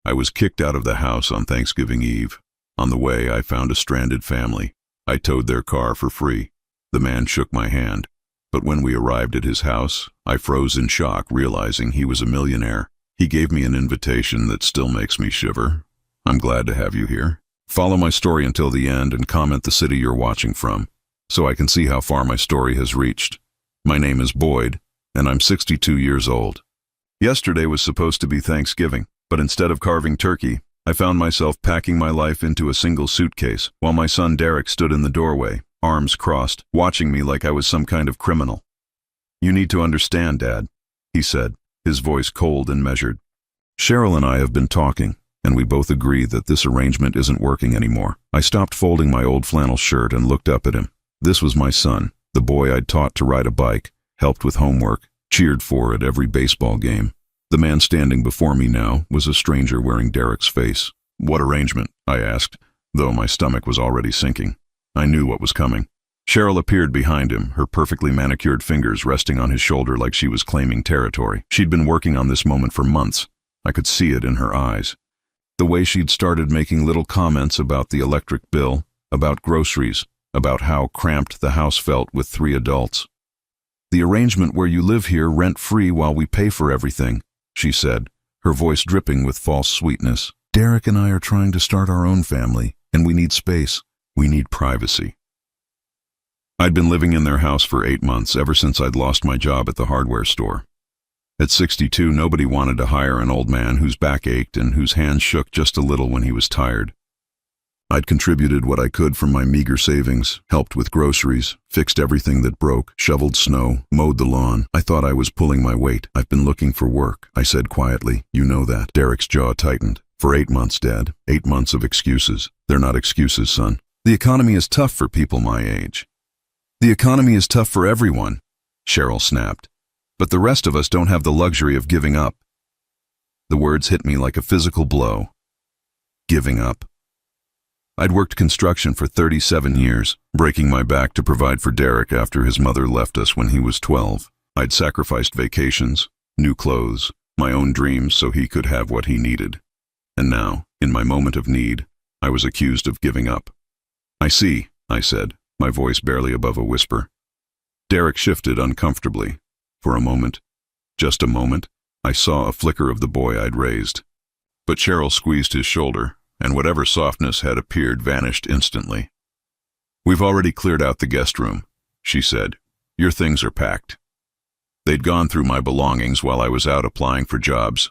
I was kicked out of the house on Thanksgiving Eve. On the way, I found a stranded family. I towed their car for free. The man shook my hand. But when we arrived at his house, I froze in shock, realizing he was a millionaire. He gave me an invitation that still makes me shiver. I'm glad to have you here. Follow my story until the end and comment the city you're watching from, so I can see how far my story has reached. My name is Boyd, and I'm 62 years old. Yesterday was supposed to be Thanksgiving, but instead of carving turkey, I found myself packing my life into a single suitcase, while my son Derek stood in the doorway, arms crossed, watching me like I was some kind of criminal. "You need to understand, Dad," he said, his voice cold and measured. "Cheryl and I have been talking, and we both agree that this arrangement isn't working anymore." I stopped folding my old flannel shirt and looked up at him. This was my son, the boy I'd taught to ride a bike, helped with homework, cheered for at every baseball game. The man standing before me now was a stranger wearing Derek's face. "What arrangement?" I asked, though my stomach was already sinking. I knew what was coming. Cheryl appeared behind him, her perfectly manicured fingers resting on his shoulder like she was claiming territory. She'd been working on this moment for months. I could see it in her eyes. The way she'd started making little comments about the electric bill, about groceries, about how cramped the house felt with 3 adults. "The arrangement where you live here rent-free while we pay for everything," she said, her voice dripping with false sweetness. "Derek and I are trying to start our own family, and we need space. We need privacy." I'd been living in their house for 8 months, ever since I'd lost my job at the hardware store. At 62, nobody wanted to hire an old man whose back ached and whose hands shook just a little when he was tired. I'd contributed what I could from my meager savings, helped with groceries, fixed everything that broke, shoveled snow, mowed the lawn. I thought I was pulling my weight. "I've been looking for work," I said quietly. "You know that." Derek's jaw tightened. "For 8 months, Dad. 8 months of excuses." "They're not excuses, son. The economy is tough for people my age." "The economy is tough for everyone," Cheryl snapped. "But the rest of us don't have the luxury of giving up." The words hit me like a physical blow. Giving up. I'd worked construction for 37 years, breaking my back to provide for Derek after his mother left us when he was 12. I'd sacrificed vacations, new clothes, my own dreams so he could have what he needed. And now, in my moment of need, I was accused of giving up. "I see," I said, my voice barely above a whisper. Derek shifted uncomfortably. For a moment, just a moment, I saw a flicker of the boy I'd raised. But Cheryl squeezed his shoulder, and whatever softness had appeared vanished instantly. "We've already cleared out the guest room," she said. "Your things are packed." They'd gone through my belongings while I was out applying for jobs.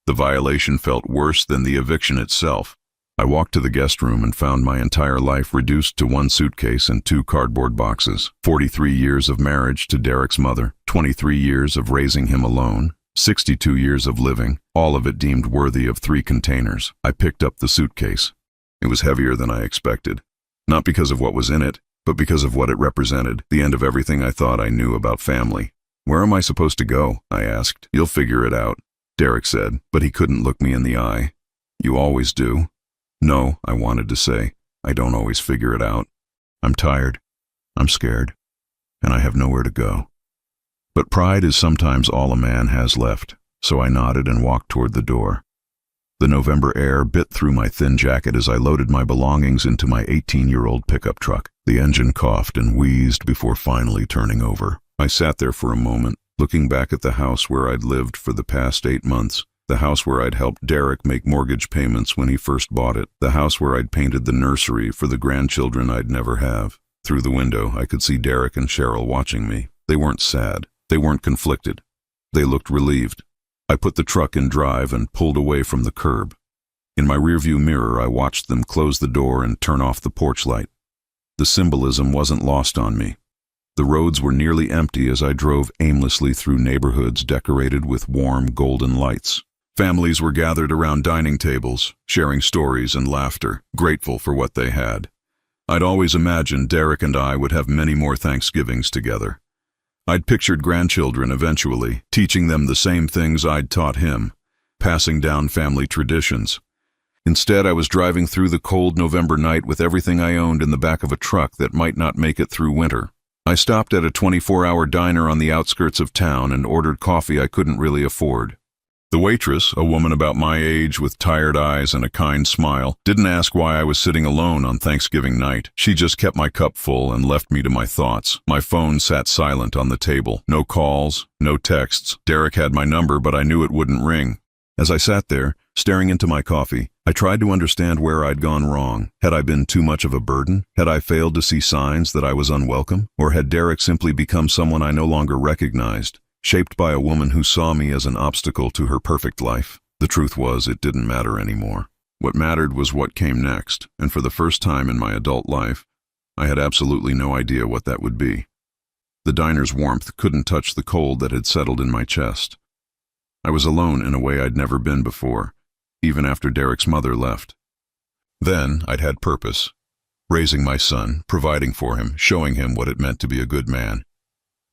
The violation felt worse than the eviction itself. I walked to the guest room and found my entire life reduced to 1 suitcase and 2 cardboard boxes. 43 years of marriage to Derek's mother, 23 years of raising him alone, 62 years of living, all of it deemed worthy of 3 containers. I picked up the suitcase. It was heavier than I expected. Not because of what was in it, but because of what it represented, the end of everything I thought I knew about family. "Where am I supposed to go?" I asked. "You'll figure it out," Derek said, but he couldn't look me in the eye. "You always do." "No," I wanted to say. "I don't always figure it out. I'm tired. I'm scared. And I have nowhere to go." But pride is sometimes all a man has left, so I nodded and walked toward the door. The November air bit through my thin jacket as I loaded my belongings into my 18-year-old pickup truck. The engine coughed and wheezed before finally turning over. I sat there for a moment, looking back at the house where I'd lived for the past 8 months. The house where I'd helped Derek make mortgage payments when he first bought it. The house where I'd painted the nursery for the grandchildren I'd never have. Through the window, I could see Derek and Cheryl watching me. They weren't sad. They weren't conflicted. They looked relieved. I put the truck in drive and pulled away from the curb. In my rearview mirror, I watched them close the door and turn off the porch light. The symbolism wasn't lost on me. The roads were nearly empty as I drove aimlessly through neighborhoods decorated with warm, golden lights. Families were gathered around dining tables, sharing stories and laughter, grateful for what they had. I'd always imagined Derek and I would have many more Thanksgivings together. I'd pictured grandchildren eventually, teaching them the same things I'd taught him, passing down family traditions. Instead, I was driving through the cold November night with everything I owned in the back of a truck that might not make it through winter. I stopped at a 24-hour diner on the outskirts of town and ordered coffee I couldn't really afford. The waitress, a woman about my age with tired eyes and a kind smile, didn't ask why I was sitting alone on Thanksgiving night. She just kept my cup full and left me to my thoughts. My phone sat silent on the table. No calls, no texts. Derek had my number, but I knew it wouldn't ring. As I sat there, staring into my coffee, I tried to understand where I'd gone wrong. Had I been too much of a burden? Had I failed to see signs that I was unwelcome? Or had Derek simply become someone I no longer recognized, shaped by a woman who saw me as an obstacle to her perfect life? The truth was, it didn't matter anymore. What mattered was what came next, and for the first time in my adult life, I had absolutely no idea what that would be. The diner's warmth couldn't touch the cold that had settled in my chest. I was alone in a way I'd never been before, even after Derek's mother left. Then I'd had purpose, raising my son, providing for him, showing him what it meant to be a good man.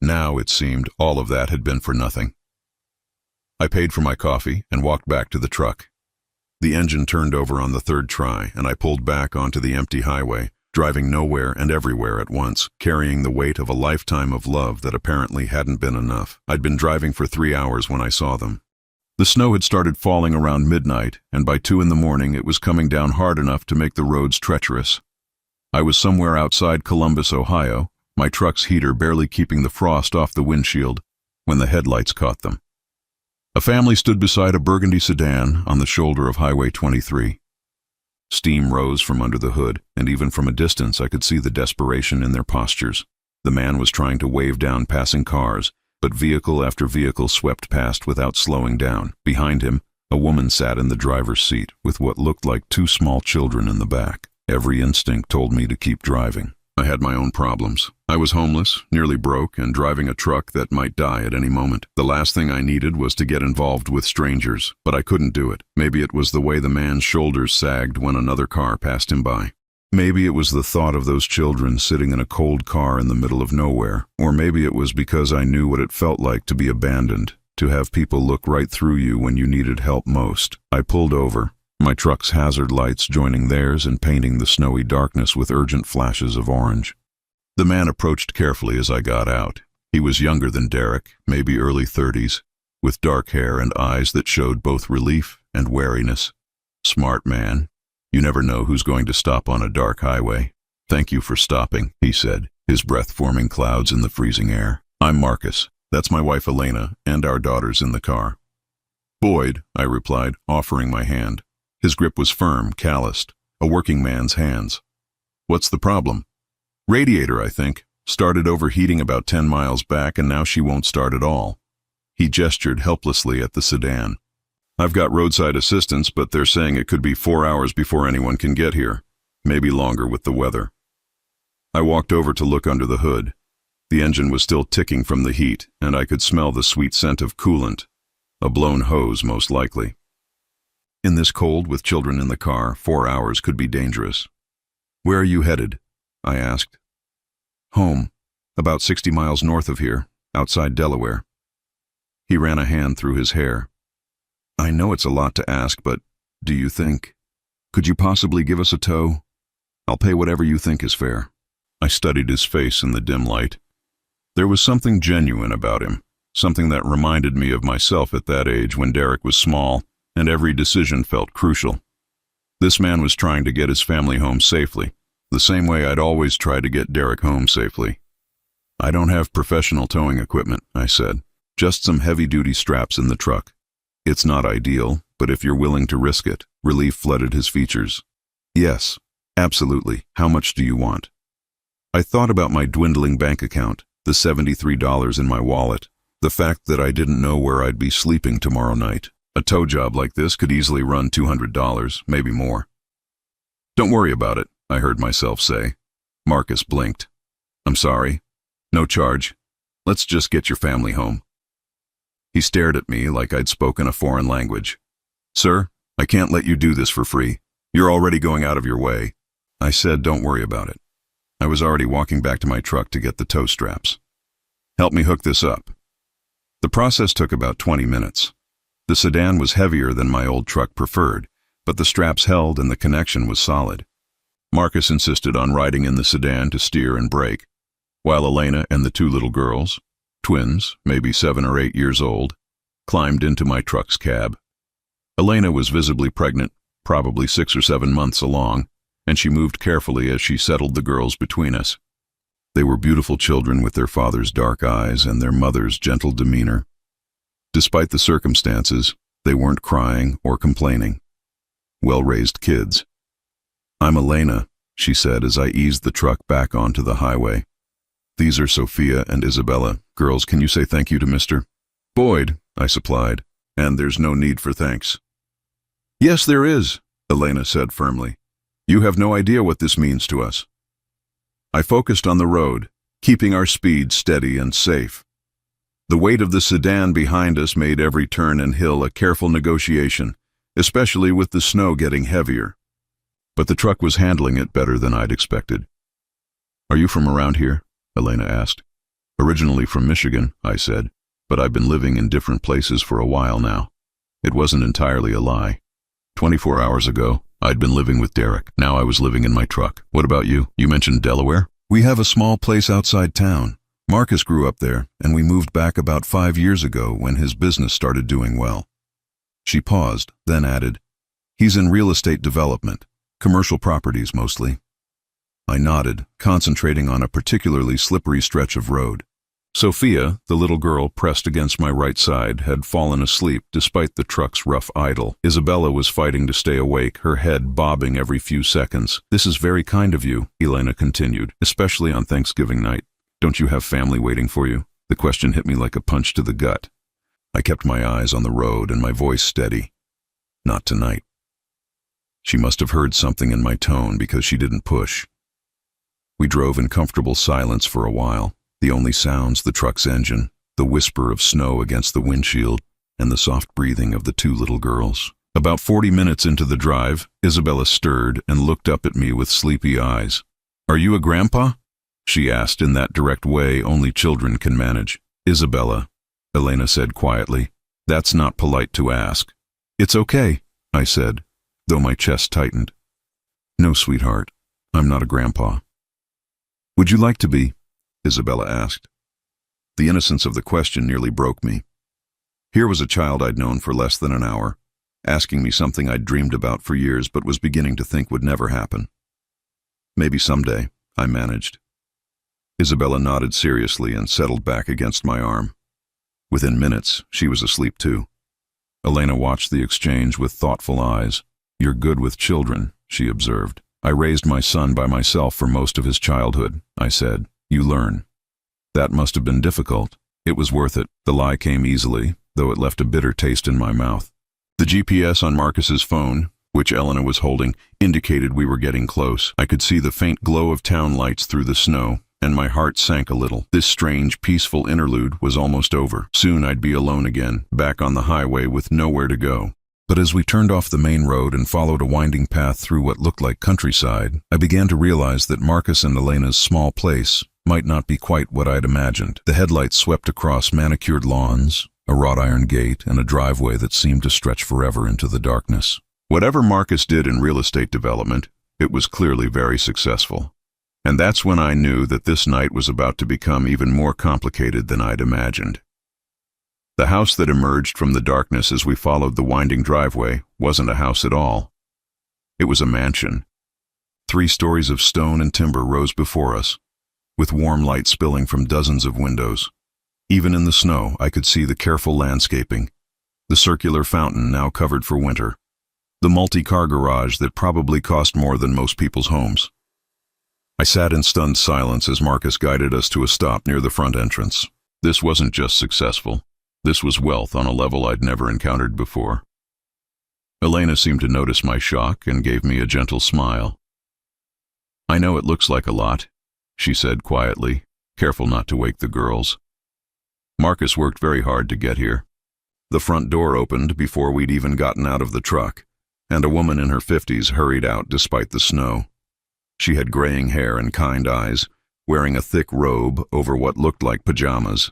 Now, it seemed, all of that had been for nothing. I paid for my coffee and walked back to the truck. The engine turned over on the third try, and I pulled back onto the empty highway, driving nowhere and everywhere at once, carrying the weight of a lifetime of love that apparently hadn't been enough. I'd been driving for 3 hours when I saw them. The snow had started falling around midnight, and by 2 in the morning it was coming down hard enough to make the roads treacherous. I was somewhere outside Columbus, Ohio, my truck's heater barely keeping the frost off the windshield, when the headlights caught them. A family stood beside a burgundy sedan on the shoulder of Highway 23. Steam rose from under the hood, and even from a distance I could see the desperation in their postures. The man was trying to wave down passing cars, but vehicle after vehicle swept past without slowing down. Behind him, a woman sat in the driver's seat, with what looked like 2 small children in the back. Every instinct told me to keep driving. I had my own problems. I was homeless, nearly broke, and driving a truck that might die at any moment. The last thing I needed was to get involved with strangers, but I couldn't do it. Maybe it was the way the man's shoulders sagged when another car passed him by. Maybe it was the thought of those children sitting in a cold car in the middle of nowhere. Or maybe it was because I knew what it felt like to be abandoned, to have people look right through you when you needed help most. I pulled over, my truck's hazard lights joining theirs and painting the snowy darkness with urgent flashes of orange. The man approached carefully as I got out. He was younger than Derek, maybe early 30s, with dark hair and eyes that showed both relief and wariness. Smart man. You never know who's going to stop on a dark highway. "Thank you for stopping," he said, his breath forming clouds in the freezing air. "I'm Marcus. That's my wife Elena, and our daughters in the car." "Boyd," I replied, offering my hand. His grip was firm, calloused, a working man's hands. "What's the problem?" "Radiator, I think. Started overheating about 10 miles back, and now she won't start at all." He gestured helplessly at the sedan. "I've got roadside assistance, but they're saying it could be 4 hours before anyone can get here. Maybe longer with the weather." I walked over to look under the hood. The engine was still ticking from the heat, and I could smell the sweet scent of coolant. A blown hose, most likely. In this cold, with children in the car, 4 hours could be dangerous. "Where are you headed?" I asked. "Home, about 60 miles north of here, outside Delaware." He ran a hand through his hair. "I know it's a lot to ask, but do you think? Could you possibly give us a tow? I'll pay whatever you think is fair." I studied his face in the dim light. There was something genuine about him, something that reminded me of myself at that age when Derek was small and every decision felt crucial. This man was trying to get his family home safely, the same way I'd always tried to get Derek home safely. "I don't have professional towing equipment," I said. "Just some heavy-duty straps in the truck. It's not ideal, but if you're willing to risk it." Relief flooded his features. "Yes, absolutely. How much do you want?" I thought about my dwindling bank account, the $73 in my wallet, the fact that I didn't know where I'd be sleeping tomorrow night. A tow job like this could easily run $200, maybe more. "Don't worry about it," I heard myself say. Marcus blinked. "I'm sorry. No charge. Let's just get your family home." He stared at me like I'd spoken a foreign language. "Sir, I can't let you do this for free. You're already going out of your way." I said, "Don't worry about it." I was already walking back to my truck to get the tow straps. "Help me hook this up." The process took about 20 minutes. The sedan was heavier than my old truck preferred, but the straps held and the connection was solid. Marcus insisted on riding in the sedan to steer and brake, while Elena and the 2 little girls, twins, maybe 7 or 8 years old, climbed into my truck's cab. Elena was visibly pregnant, probably 6 or 7 months along, and she moved carefully as she settled the girls between us. They were beautiful children with their father's dark eyes and their mother's gentle demeanor. Despite the circumstances, they weren't crying or complaining. Well-raised kids. "I'm Elena," she said as I eased the truck back onto the highway. "These are Sophia and Isabella. Girls, can you say thank you to Mr. Boyd?" I supplied. "And there's no need for thanks." "Yes, there is," Elena said firmly. "You have no idea what this means to us." I focused on the road, keeping our speed steady and safe. The weight of the sedan behind us made every turn and hill a careful negotiation, especially with the snow getting heavier. But the truck was handling it better than I'd expected. "Are you from around here?" Elena asked. "Originally from Michigan," I said, "but I've been living in different places for a while now." It wasn't entirely a lie. 24 hours ago, I'd been living with Derek. Now I was living in my truck. "What about you? You mentioned Delaware?" "We have a small place outside town. Marcus grew up there, and we moved back about 5 years ago when his business started doing well." She paused, then added, "He's in real estate development, commercial properties mostly." I nodded, concentrating on a particularly slippery stretch of road. Sophia, the little girl pressed against my right side, had fallen asleep despite the truck's rough idle. Isabella was fighting to stay awake, her head bobbing every few seconds. "This is very kind of you," Elena continued, "especially on Thanksgiving night. Don't you have family waiting for you?" The question hit me like a punch to the gut. I kept my eyes on the road and my voice steady. "Not tonight." She must have heard something in my tone because she didn't push. We drove in comfortable silence for a while. The only sounds the truck's engine, the whisper of snow against the windshield, and the soft breathing of the 2 little girls. About 40 minutes into the drive, Isabella stirred and looked up at me with sleepy eyes. "Are you a grandpa?" she asked in that direct way only children can manage. "Isabella," Elena said quietly, "that's not polite to ask." "It's okay," I said, though my chest tightened. "No, sweetheart, I'm not a grandpa." "Would you like to be?" Isabella asked. The innocence of the question nearly broke me. Here was a child I'd known for less than an hour, asking me something I'd dreamed about for years but was beginning to think would never happen. "Maybe someday," I managed. Isabella nodded seriously and settled back against my arm. Within minutes, she was asleep too. Elena watched the exchange with thoughtful eyes. "You're good with children," she observed. "I raised my son by myself for most of his childhood," I said. "You learn." That must have been difficult. It was worth it. The lie came easily, though it left a bitter taste in my mouth. The GPS on Marcus's phone, which Elena was holding, indicated we were getting close. I could see the faint glow of town lights through the snow, and my heart sank a little. This strange, peaceful interlude was almost over. Soon I'd be alone again, back on the highway with nowhere to go. But as we turned off the main road and followed a winding path through what looked like countryside, I began to realize that Marcus and Elena's small place might not be quite what I'd imagined. The headlights swept across manicured lawns, a wrought iron gate, and a driveway that seemed to stretch forever into the darkness. Whatever Marcus did in real estate development, it was clearly very successful. And that's when I knew that this night was about to become even more complicated than I'd imagined. The house that emerged from the darkness as we followed the winding driveway wasn't a house at all. It was a mansion. 3 stories of stone and timber rose before us, with warm light spilling from dozens of windows. Even in the snow, I could see the careful landscaping, the circular fountain now covered for winter, the multi-car garage that probably cost more than most people's homes. I sat in stunned silence as Marcus guided us to a stop near the front entrance. This wasn't just successful. This was wealth on a level I'd never encountered before. Elena seemed to notice my shock and gave me a gentle smile. "I know it looks like a lot," she said quietly, careful not to wake the girls. "Marcus worked very hard to get here." The front door opened before we'd even gotten out of the truck, and a woman in her 50s hurried out despite the snow. She had graying hair and kind eyes, wearing a thick robe over what looked like pajamas.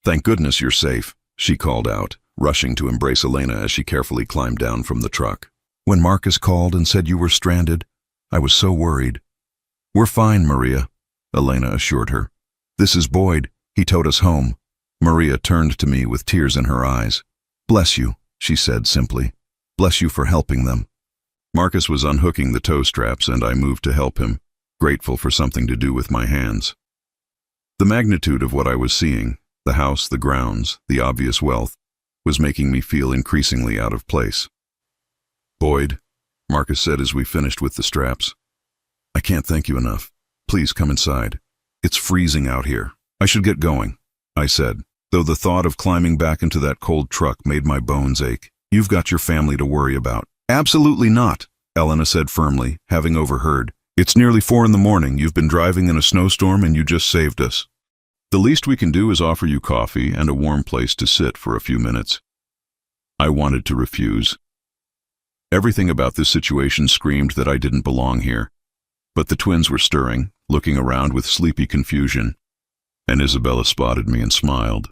"Thank goodness you're safe," she called out, rushing to embrace Elena as she carefully climbed down from the truck. "When Marcus called and said you were stranded, I was so worried." "We're fine, Maria," Elena assured her. "This is Boyd. He towed us home." Maria turned to me with tears in her eyes. "Bless you," she said simply. "Bless you for helping them." Marcus was unhooking the toe straps and I moved to help him, grateful for something to do with my hands. The magnitude of what I was seeing, the house, the grounds, the obvious wealth, was making me feel increasingly out of place. "Boyd," Marcus said as we finished with the straps, "I can't thank you enough. Please come inside. It's freezing out here. I should get going," I said, though the thought of climbing back into that cold truck made my bones ache. "You've got your family to worry about." "Absolutely not," Elena said firmly, having overheard. "It's nearly 4 in the morning. You've been driving in a snowstorm and you just saved us. The least we can do is offer you coffee and a warm place to sit for a few minutes." I wanted to refuse. Everything about this situation screamed that I didn't belong here. But the twins were stirring, looking around with sleepy confusion, and Isabella spotted me and smiled.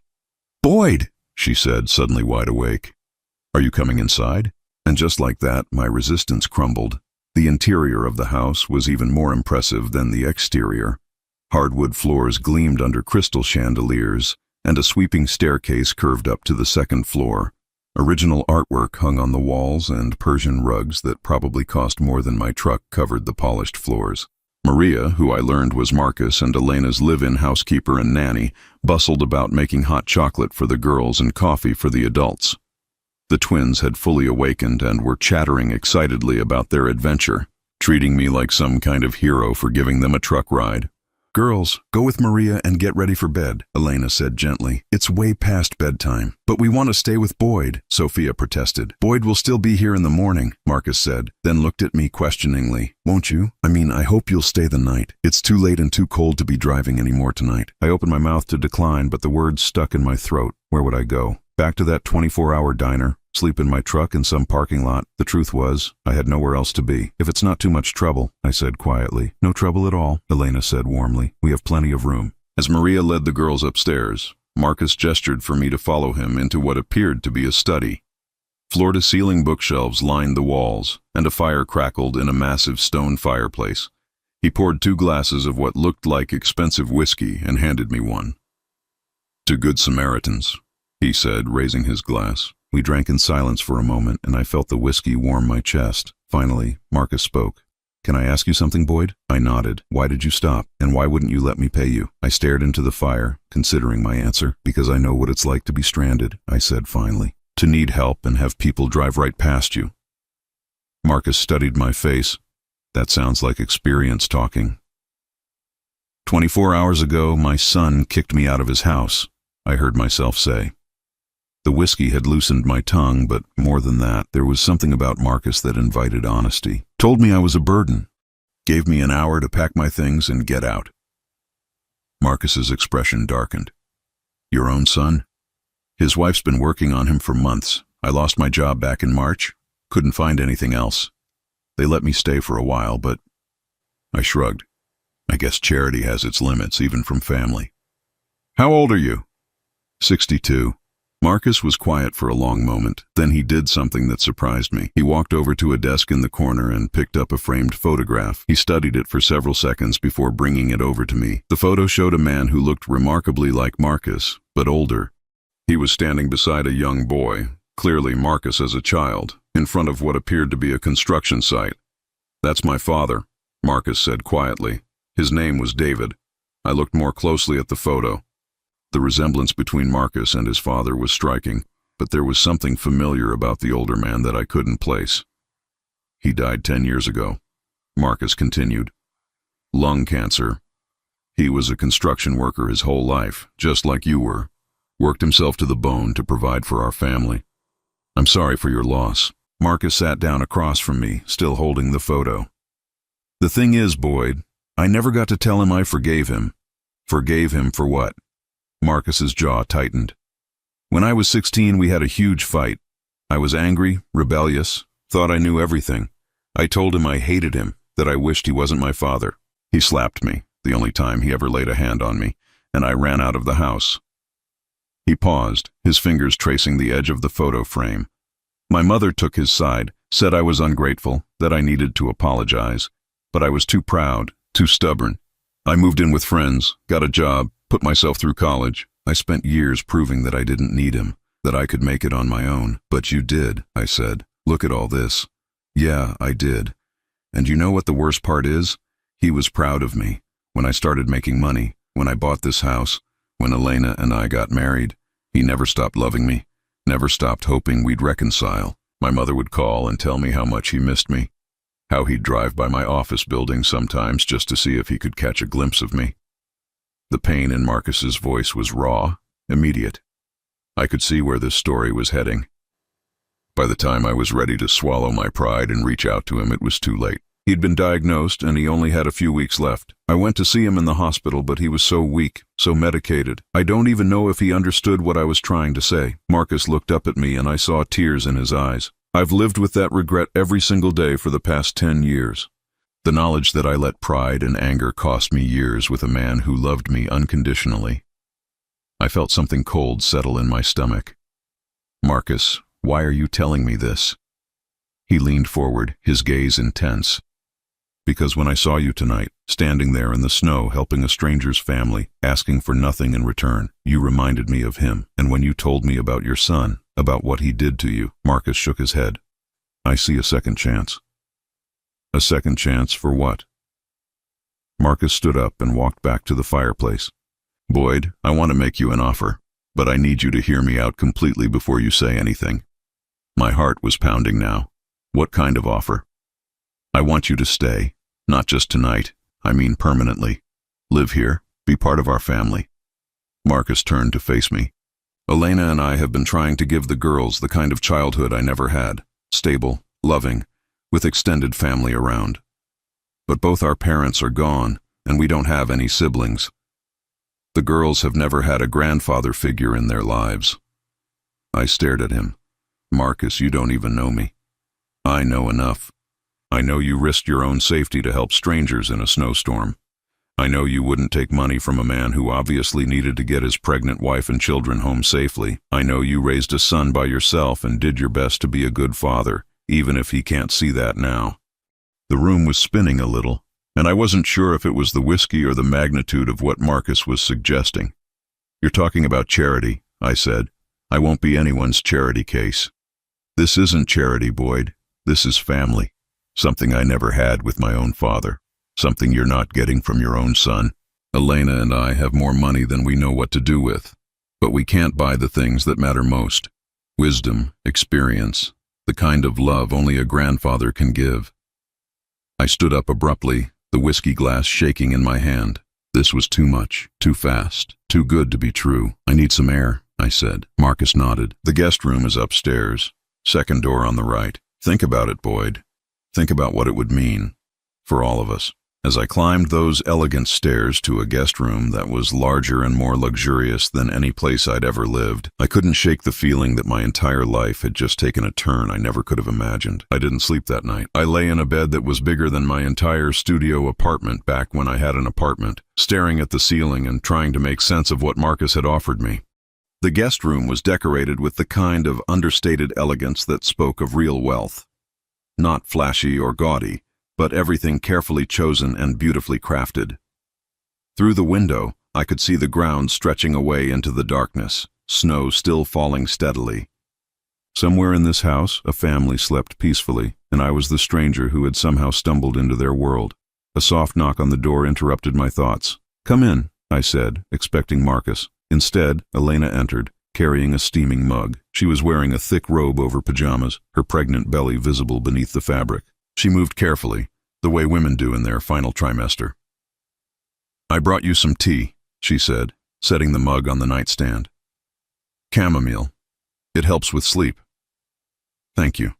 "Boyd," she said, suddenly wide awake. "Are you coming inside?" And just like that, my resistance crumbled. The interior of the house was even more impressive than the exterior. Hardwood floors gleamed under crystal chandeliers, and a sweeping staircase curved up to the second floor. Original artwork hung on the walls, and Persian rugs that probably cost more than my truck covered the polished floors. Maria, who I learned was Marcus and Elena's live-in housekeeper and nanny, bustled about making hot chocolate for the girls and coffee for the adults. The twins had fully awakened and were chattering excitedly about their adventure, treating me like some kind of hero for giving them a truck ride. "Girls, go with Maria and get ready for bed," Elena said gently. "It's way past bedtime." "But we want to stay with Boyd," Sophia protested. "Boyd will still be here in the morning," Marcus said, then looked at me questioningly. "Won't you? I hope you'll stay the night. It's too late and too cold to be driving anymore tonight." I opened my mouth to decline, but the words stuck in my throat. Where would I go? Back to that 24-hour diner? Sleep in my truck in some parking lot? The truth was, I had nowhere else to be. "If it's not too much trouble," I said quietly. "No trouble at all," Elena said warmly. "We have plenty of room." As Maria led the girls upstairs, Marcus gestured for me to follow him into what appeared to be a study. Floor-to-ceiling bookshelves lined the walls, and a fire crackled in a massive stone fireplace. He poured 2 glasses of what looked like expensive whiskey and handed me one. "To good Samaritans," he said, raising his glass. We drank in silence for a moment, and I felt the whiskey warm my chest. Finally, Marcus spoke. "Can I ask you something, Boyd?" I nodded. "Why did you stop? And why wouldn't you let me pay you?" I stared into the fire, considering my answer. "Because I know what it's like to be stranded," I said finally. "To need help and have people drive right past you." Marcus studied my face. "That sounds like experience talking." 24 hours ago, my son kicked me out of his house," I heard myself say. The whiskey had loosened my tongue, but more than that, there was something about Marcus that invited honesty. Told me I was a burden. Gave me an hour to pack my things and get out. Marcus's expression darkened. "Your own son?" "His wife's been working on him for months. I lost my job back in March. Couldn't find anything else. They let me stay for a while, but..." I shrugged. I guess charity has its limits, even from family. "How old are you?" 62. Marcus was quiet for a long moment. Then he did something that surprised me. He walked over to a desk in the corner and picked up a framed photograph. He studied it for several seconds before bringing it over to me. The photo showed a man who looked remarkably like Marcus, but older. He was standing beside a young boy, clearly Marcus as a child, in front of what appeared to be a construction site. "That's my father," Marcus said quietly. His name was David. I looked more closely at the photo. The resemblance between Marcus and his father was striking, but there was something familiar about the older man that I couldn't place. "He died 10 years ago," Marcus continued. "Lung cancer. He was a construction worker his whole life, just like you were. Worked himself to the bone to provide for our family. I'm sorry for your loss." Marcus sat down across from me, still holding the photo. "The thing is, Boyd, I never got to tell him I forgave him." "Forgave him for what?" Marcus's jaw tightened. "When I was 16, we had a huge fight. I was angry, rebellious, thought I knew everything. I told him I hated him, that I wished he wasn't my father. He slapped me, the only time he ever laid a hand on me, and I ran out of the house." He paused, his fingers tracing the edge of the photo frame. "My mother took his side, said I was ungrateful, that I needed to apologize, but I was too proud, too stubborn. I moved in with friends, got a job, put myself through college. I spent years proving that I didn't need him, that I could make it on my own. But you did, I said. Look at all this. Yeah, I did. And you know what the worst part is? He was proud of me. When I started making money, when I bought this house, when Elena and I got married, he never stopped loving me, never stopped hoping we'd reconcile. My mother would call and tell me how much he missed me, how he'd drive by my office building sometimes just to see if he could catch a glimpse of me. The pain in Marcus's voice was raw, immediate. I could see where this story was heading. By the time I was ready to swallow my pride and reach out to him, it was too late. He'd been diagnosed and he only had a few weeks left. I went to see him in the hospital, but he was so weak, so medicated. I don't even know if he understood what I was trying to say. Marcus looked up at me and I saw tears in his eyes. I've lived with that regret every single day for the past 10 years. The knowledge that I let pride and anger cost me years with a man who loved me unconditionally. I felt something cold settle in my stomach. Marcus, why are you telling me this? He leaned forward, his gaze intense. Because when I saw you tonight, standing there in the snow helping a stranger's family, asking for nothing in return, you reminded me of him. And when you told me about your son, about what he did to you, Marcus shook his head. I see a second chance. A second chance for what? Marcus stood up and walked back to the fireplace. Boyd, I want to make you an offer, but I need you to hear me out completely before you say anything. My heart was pounding now. What kind of offer? I want you to stay, not just tonight, I mean permanently. Live here, be part of our family. Marcus turned to face me. Elena and I have been trying to give the girls the kind of childhood I never had, stable, loving, with extended family around. But both our parents are gone, and we don't have any siblings. The girls have never had a grandfather figure in their lives. I stared at him. Marcus, you don't even know me. I know enough. I know you risked your own safety to help strangers in a snowstorm. I know you wouldn't take money from a man who obviously needed to get his pregnant wife and children home safely. I know you raised a son by yourself and did your best to be a good father, even if he can't see that now. The room was spinning a little, and I wasn't sure if it was the whiskey or the magnitude of what Marcus was suggesting. You're talking about charity, I said. I won't be anyone's charity case. This isn't charity, Boyd. This is family. Something I never had with my own father. Something you're not getting from your own son. Elena and I have more money than we know what to do with. But we can't buy the things that matter most. Wisdom, experience, the kind of love only a grandfather can give. I stood up abruptly, the whiskey glass shaking in my hand. This was too much, too fast, too good to be true. I need some air, I said. Marcus nodded. The guest room is upstairs. Second door on the right. Think about it, Boyd. Think about what it would mean for all of us. As I climbed those elegant stairs to a guest room that was larger and more luxurious than any place I'd ever lived, I couldn't shake the feeling that my entire life had just taken a turn I never could have imagined. I didn't sleep that night. I lay in a bed that was bigger than my entire studio apartment back when I had an apartment, staring at the ceiling and trying to make sense of what Marcus had offered me. The guest room was decorated with the kind of understated elegance that spoke of real wealth. Not flashy or gaudy, but everything carefully chosen and beautifully crafted. Through the window, I could see the ground stretching away into the darkness, snow still falling steadily. Somewhere in this house, a family slept peacefully, and I was the stranger who had somehow stumbled into their world. A soft knock on the door interrupted my thoughts. "Come in," I said, expecting Marcus. Instead, Elena entered, carrying a steaming mug. She was wearing a thick robe over pajamas, her pregnant belly visible beneath the fabric. She moved carefully, the way women do in their final trimester. "I brought you some tea," she said, setting the mug on the nightstand. "Chamomile. It helps with sleep." "Thank you."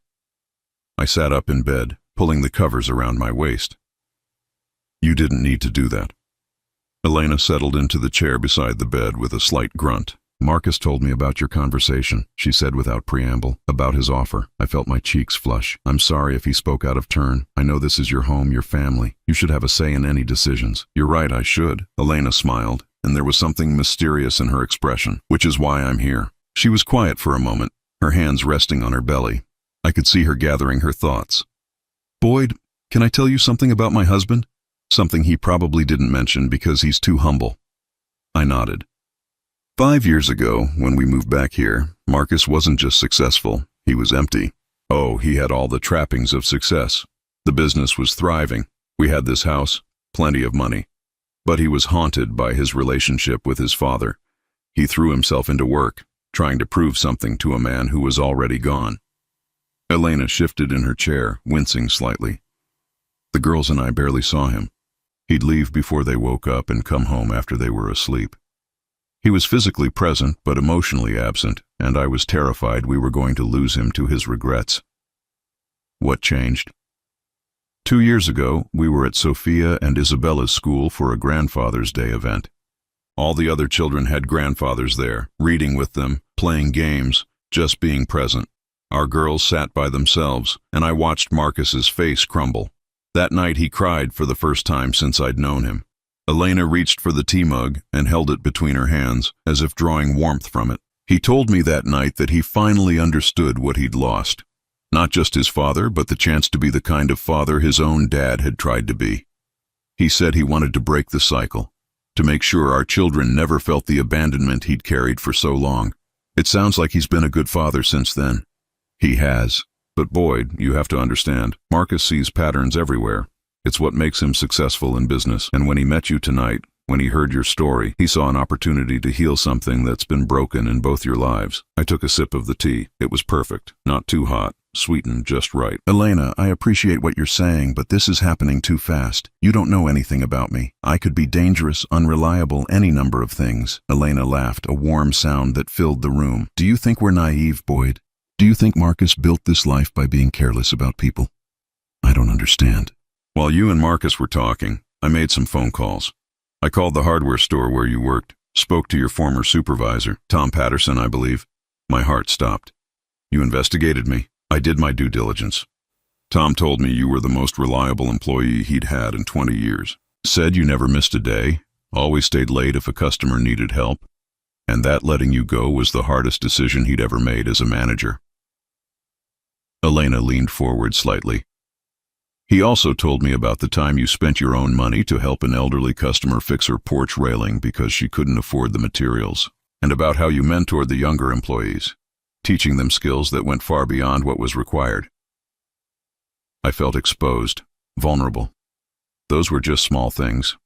I sat up in bed, pulling the covers around my waist. "You didn't need to do that." Elena settled into the chair beside the bed with a slight grunt. "Marcus told me about your conversation," she said without preamble, "about his offer." I felt my cheeks flush. "I'm sorry if he spoke out of turn. I know this is your home, your family. You should have a say in any decisions." "You're right, I should." Elena smiled, and there was something mysterious in her expression, "which is why I'm here." She was quiet for a moment, her hands resting on her belly. I could see her gathering her thoughts. "Boyd, can I tell you something about my husband? Something he probably didn't mention because he's too humble." I nodded. 5 years ago, when we moved back here, Marcus wasn't just successful, he was empty. Oh, he had all the trappings of success. The business was thriving. We had this house, plenty of money. But he was haunted by his relationship with his father. He threw himself into work, trying to prove something to a man who was already gone. Elena shifted in her chair, wincing slightly. The girls and I barely saw him. He'd leave before they woke up and come home after they were asleep. He was physically present but emotionally absent, and I was terrified we were going to lose him to his regrets. What changed? 2 years ago, we were at Sophia and Isabella's school for a Grandfather's Day event. All the other children had grandfathers there, reading with them, playing games, just being present. Our girls sat by themselves, and I watched Marcus's face crumble. That night he cried for the first time since I'd known him. Elena reached for the tea mug and held it between her hands, as if drawing warmth from it. He told me that night that he finally understood what he'd lost. Not just his father, but the chance to be the kind of father his own dad had tried to be. He said he wanted to break the cycle, to make sure our children never felt the abandonment he'd carried for so long. It sounds like he's been a good father since then. He has. But Boyd, you have to understand, Marcus sees patterns everywhere. It's what makes him successful in business. And when he met you tonight, when he heard your story, he saw an opportunity to heal something that's been broken in both your lives. I took a sip of the tea. It was perfect. Not too hot. Sweetened just right. Elena, I appreciate what you're saying, but this is happening too fast. You don't know anything about me. I could be dangerous, unreliable, any number of things. Elena laughed, a warm sound that filled the room. Do you think we're naive, Boyd? Do you think Marcus built this life by being careless about people? I don't understand. While you and Marcus were talking, I made some phone calls. I called the hardware store where you worked, spoke to your former supervisor, Tom Patterson, I believe. My heart stopped. You investigated me. I did my due diligence. Tom told me you were the most reliable employee he'd had in 20 years. Said you never missed a day, always stayed late if a customer needed help, and that letting you go was the hardest decision he'd ever made as a manager. Elena leaned forward slightly. He also told me about the time you spent your own money to help an elderly customer fix her porch railing because she couldn't afford the materials, and about how you mentored the younger employees, teaching them skills that went far beyond what was required. I felt exposed, vulnerable. Those were just small things.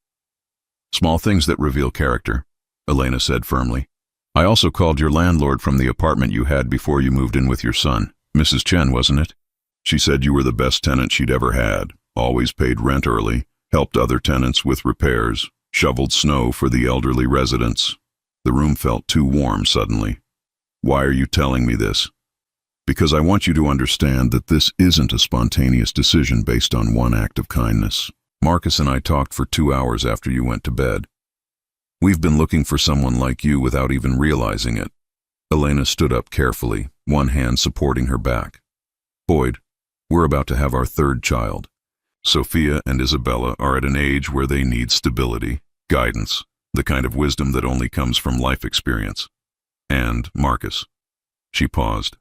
Small things that reveal character, Elena said firmly. I also called your landlord from the apartment you had before you moved in with your son. Mrs. Chen, wasn't it? She said you were the best tenant she'd ever had, always paid rent early, helped other tenants with repairs, shoveled snow for the elderly residents. The room felt too warm suddenly. Why are you telling me this? Because I want you to understand that this isn't a spontaneous decision based on one act of kindness. Marcus and I talked for 2 hours after you went to bed. We've been looking for someone like you without even realizing it. Elena stood up carefully, one hand supporting her back. Boyd, we're about to have our third child. Sophia and Isabella are at an age where they need stability, guidance, the kind of wisdom that only comes from life experience. And Marcus. She paused.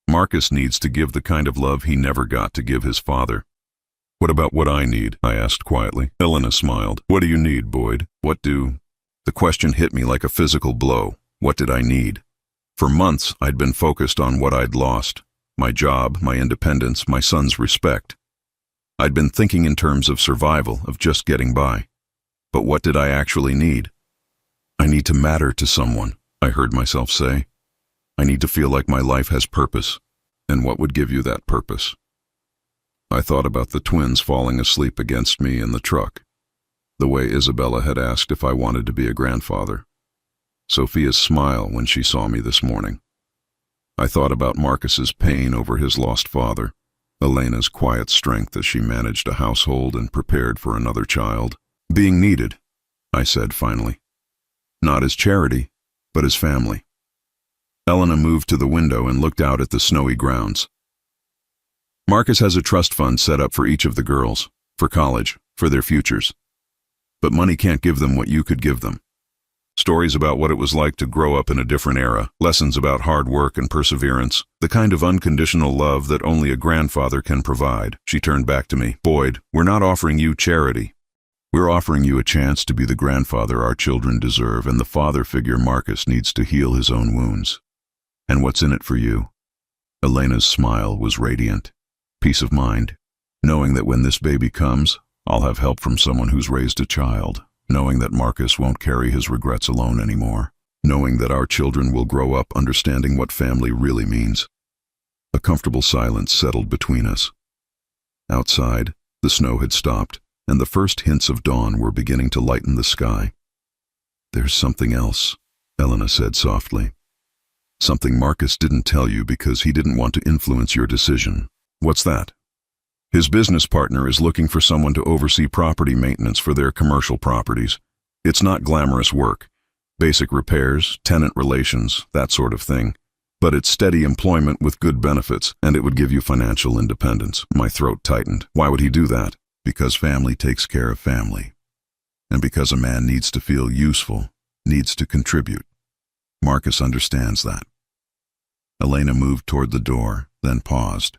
Marcus needs to give the kind of love he never got to give his father. What about what I need? I asked quietly. Elena smiled. What do you need, Boyd? The question hit me like a physical blow. What did I need? For months, I'd been focused on what I'd lost. My job, my independence, my son's respect. I'd been thinking in terms of survival, of just getting by. But what did I actually need? I need to matter to someone, I heard myself say. I need to feel like my life has purpose. And what would give you that purpose? I thought about the twins falling asleep against me in the truck. The way Isabella had asked if I wanted to be a grandfather. Sophia's smile when she saw me this morning. I thought about Marcus's pain over his lost father, Elena's quiet strength as she managed a household and prepared for another child. Being needed, I said finally. Not as charity, but as family. Elena moved to the window and looked out at the snowy grounds. Marcus has a trust fund set up for each of the girls, for college, for their futures. But money can't give them what you could give them. Stories about what it was like to grow up in a different era, lessons about hard work and perseverance, the kind of unconditional love that only a grandfather can provide. She turned back to me. Boyd, we're not offering you charity. We're offering you a chance to be the grandfather our children deserve, and the father figure Marcus needs to heal his own wounds. And what's in it for you? Elena's smile was radiant. Peace of mind, knowing that when this baby comes, I'll have help from someone who's raised a child, knowing that Marcus won't carry his regrets alone anymore, knowing that our children will grow up understanding what family really means. A comfortable silence settled between us. Outside, the snow had stopped, and the first hints of dawn were beginning to lighten the sky. "There's something else," Elena said softly. "Something Marcus didn't tell you because he didn't want to influence your decision." "What's that?" "His business partner is looking for someone to oversee property maintenance for their commercial properties. It's not glamorous work. Basic repairs, tenant relations, that sort of thing. But it's steady employment with good benefits, and it would give you financial independence." My throat tightened. Why would he do that? Because family takes care of family. And because a man needs to feel useful, needs to contribute. Marcus understands that. Elena moved toward the door, then paused.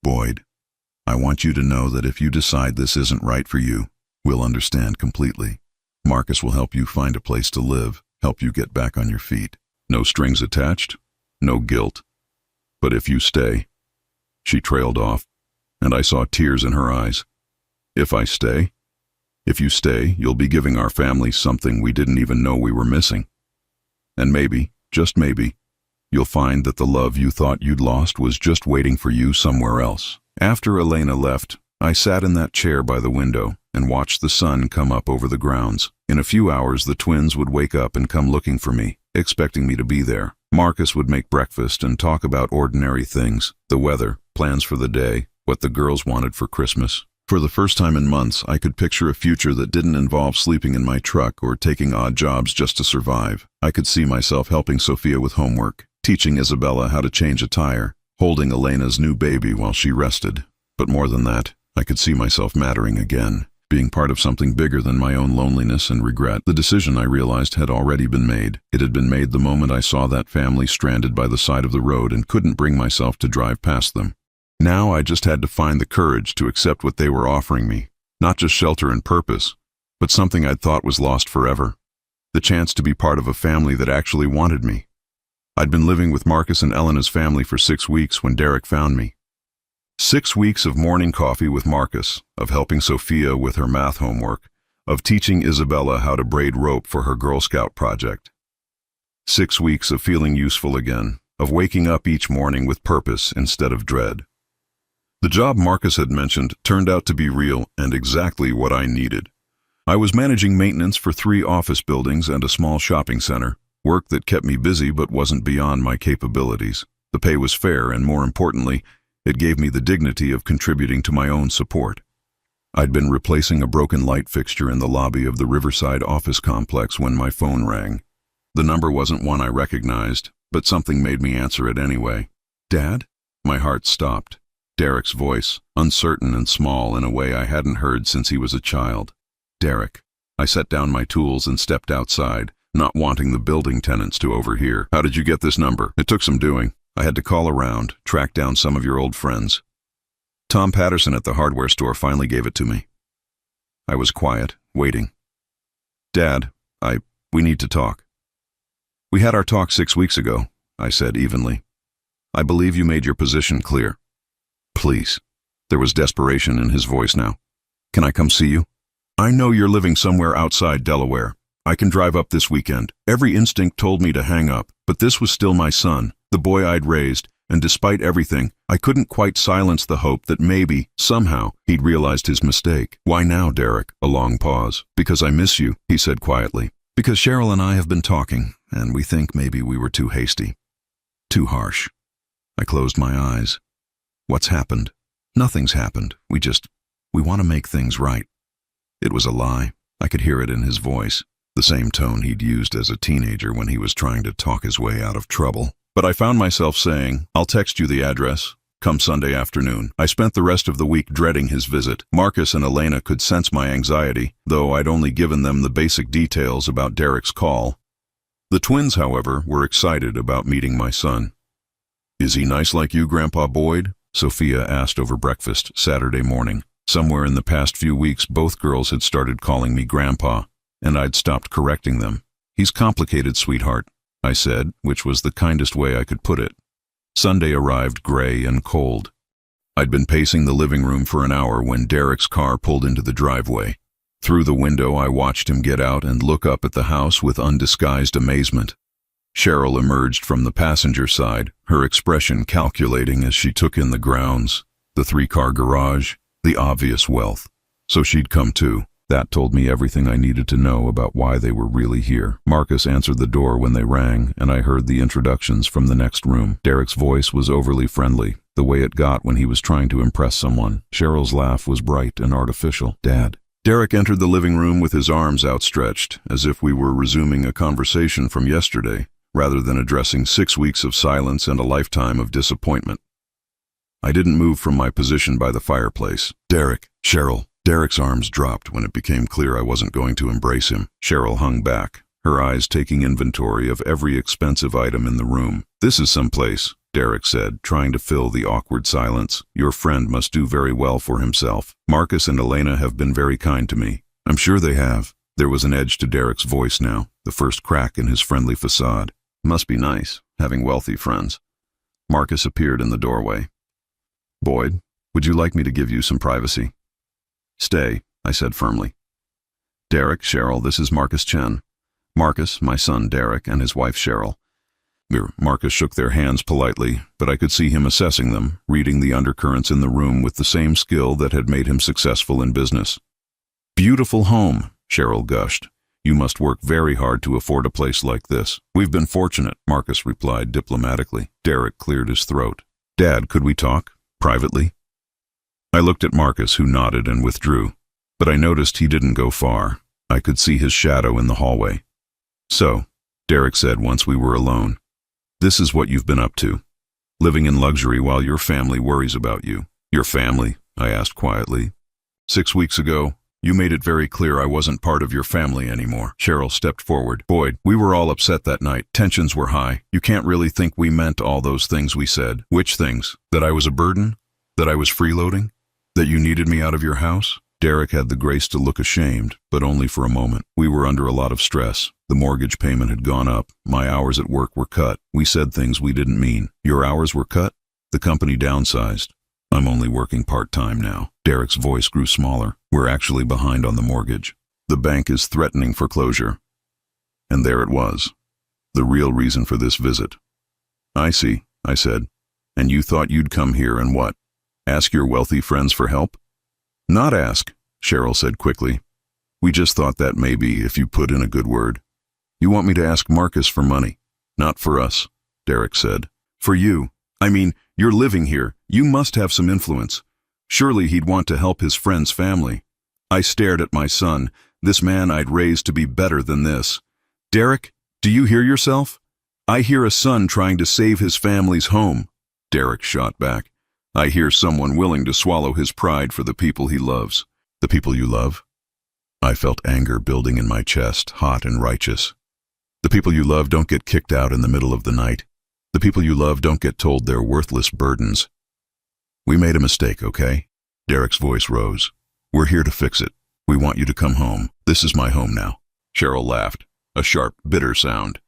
"Boyd, I want you to know that if you decide this isn't right for you, we'll understand completely. Marcus will help you find a place to live, help you get back on your feet. No strings attached, no guilt. But if you stay..." She trailed off, and I saw tears in her eyes. "If I stay? If you stay, you'll be giving our family something we didn't even know we were missing. And maybe, just maybe, you'll find that the love you thought you'd lost was just waiting for you somewhere else." After Elena left, I sat in that chair by the window and watched the sun come up over the grounds. In a few hours, the twins would wake up and come looking for me, expecting me to be there. Marcus would make breakfast and talk about ordinary things, the weather, plans for the day, what the girls wanted for Christmas. For the first time in months, I could picture a future that didn't involve sleeping in my truck or taking odd jobs just to survive. I could see myself helping Sophia with homework, teaching Isabella how to change a tire, holding Elena's new baby while she rested. But more than that, I could see myself mattering again, being part of something bigger than my own loneliness and regret. The decision, I realized, had already been made. It had been made the moment I saw that family stranded by the side of the road and couldn't bring myself to drive past them. Now I just had to find the courage to accept what they were offering me, not just shelter and purpose, but something I'd thought was lost forever. The chance to be part of a family that actually wanted me. I'd been living with Marcus and Elena's family for 6 weeks when Derek found me. 6 weeks of morning coffee with Marcus, of helping Sophia with her math homework, of teaching Isabella how to braid rope for her Girl Scout project. 6 weeks of feeling useful again, of waking up each morning with purpose instead of dread. The job Marcus had mentioned turned out to be real and exactly what I needed. I was managing maintenance for 3 office buildings and a small shopping center, work that kept me busy but wasn't beyond my capabilities. The pay was fair, and more importantly, it gave me the dignity of contributing to my own support. I'd been replacing a broken light fixture in the lobby of the Riverside office complex when my phone rang. The number wasn't one I recognized, but something made me answer it anyway. "Dad?" My heart stopped. Derek's voice, uncertain and small in a way I hadn't heard since he was a child. "Derek." I set down my tools and stepped outside, not wanting the building tenants to overhear. "How did you get this number?" "It took some doing. I had to call around, track down some of your old friends. Tom Patterson at the hardware store finally gave it to me." I was quiet, waiting. "Dad, we need to talk." "We had our talk 6 weeks ago," I said evenly. "I believe you made your position clear." "Please." There was desperation in his voice now. "Can I come see you? I know you're living somewhere outside Delaware. I can drive up this weekend." Every instinct told me to hang up, but this was still my son, the boy I'd raised, and despite everything, I couldn't quite silence the hope that maybe, somehow, he'd realized his mistake. "Why now, Derek?" A long pause. "Because I miss you," he said quietly. "Because Cheryl and I have been talking, and we think maybe we were too hasty. Too harsh." I closed my eyes. "What's happened?" "Nothing's happened. We want to make things right." It was a lie. I could hear it in his voice, the same tone he'd used as a teenager when he was trying to talk his way out of trouble. But I found myself saying, "I'll text you the address. Come Sunday afternoon." I spent the rest of the week dreading his visit. Marcus and Elena could sense my anxiety, though I'd only given them the basic details about Derek's call. The twins, however, were excited about meeting my son. "Is he nice like you, Grandpa Boyd?" Sophia asked over breakfast Saturday morning. Somewhere in the past few weeks, both girls had started calling me Grandpa, and I'd stopped correcting them. "He's complicated, sweetheart," I said, which was the kindest way I could put it. Sunday arrived gray and cold. I'd been pacing the living room for an hour when Derek's car pulled into the driveway. Through the window, I watched him get out and look up at the house with undisguised amazement. Cheryl emerged from the passenger side, her expression calculating as she took in the grounds, the three-car garage, the obvious wealth. So she'd come too. That told me everything I needed to know about why they were really here. Marcus answered the door when they rang, and I heard the introductions from the next room. Derek's voice was overly friendly, the way it got when he was trying to impress someone. Cheryl's laugh was bright and artificial. "Dad." Derek entered the living room with his arms outstretched, as if we were resuming a conversation from yesterday, rather than addressing 6 weeks of silence and a lifetime of disappointment. I didn't move from my position by the fireplace. "Derek, Cheryl." Derek's arms dropped when it became clear I wasn't going to embrace him. Cheryl hung back, her eyes taking inventory of every expensive item in the room. "This is someplace," Derek said, trying to fill the awkward silence. "Your friend must do very well for himself. Marcus and Elena have been very kind to me." "I'm sure they have." There was an edge to Derek's voice now, the first crack in his friendly facade. "Must be nice, having wealthy friends." Marcus appeared in the doorway. "Boyd, would you like me to give you some privacy?" "Stay," I said firmly. "Derek, Cheryl, this is Marcus Chen. Marcus, my son Derek, and his wife Cheryl." Marcus shook their hands politely, but I could see him assessing them, reading the undercurrents in the room with the same skill that had made him successful in business. "Beautiful home," Cheryl gushed. "You must work very hard to afford a place like this." "We've been fortunate," Marcus replied diplomatically. Derek cleared his throat. "Dad, could we talk? Privately?" I looked at Marcus, who nodded and withdrew, but I noticed he didn't go far. I could see his shadow in the hallway. "So," Derek said once we were alone, "this is what you've been up to, living in luxury while your family worries about you." "Your family?" I asked quietly. "6 weeks ago, you made it very clear I wasn't part of your family anymore." Cheryl stepped forward. "Boyd, we were all upset that night. Tensions were high. You can't really think we meant all those things we said." "Which things? That I was a burden? That I was freeloading? That you needed me out of your house?" Derek had the grace to look ashamed, but only for a moment. "We were under a lot of stress. The mortgage payment had gone up. My hours at work were cut. We said things we didn't mean." "Your hours were cut?" "The company downsized. I'm only working part-time now." Derek's voice grew smaller. "We're actually behind on the mortgage. The bank is threatening foreclosure." And there it was, the real reason for this visit. "I see," I said. "And you thought you'd come here and what? Ask your wealthy friends for help?" "Not ask," Cheryl said quickly. "We just thought that maybe if you put in a good word." "You want me to ask Marcus for money?" "Not for us," Derek said. "For you. I mean, you're living here. You must have some influence. Surely he'd want to help his friend's family." I stared at my son, this man I'd raised to be better than this. "Derek, do you hear yourself? I hear a son trying to save his family's home." Derek shot back. "I hear someone willing to swallow his pride for the people he loves." "The people you love?" I felt anger building in my chest, hot and righteous. "The people you love don't get kicked out in the middle of the night. The people you love don't get told they're worthless burdens." "We made a mistake, okay?" Derek's voice rose. "We're here to fix it. We want you to come home. This is my home now." Cheryl laughed, a sharp, bitter sound.